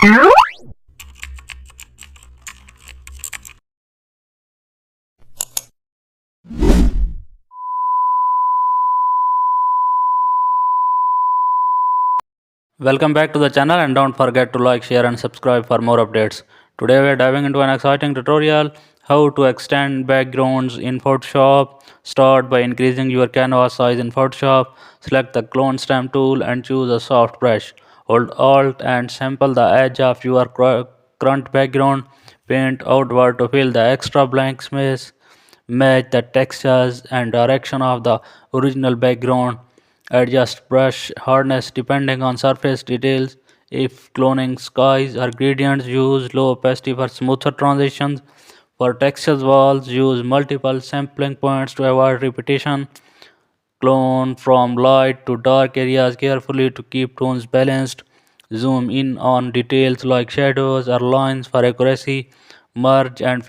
Welcome back to the channel, and don't forget to like, share and subscribe for more updates. Today we are diving into an exciting tutorial how to extend backgrounds in Photoshop. Start by increasing your canvas size in Photoshop. Select the clone stamp tool and choose a soft brush. Hold Alt and sample the edge of your current background. Paint outward to fill the extra blank space. Match the textures and direction of the original background. Adjust brush hardness depending on surface details. If cloning skies or gradients, use low opacity for smoother transitions. For textures walls, use multiple sampling points to avoid repetition. Clone from light to dark areas carefully to keep tones balanced. Zoom in on details like shadows or lines for accuracy. Merge and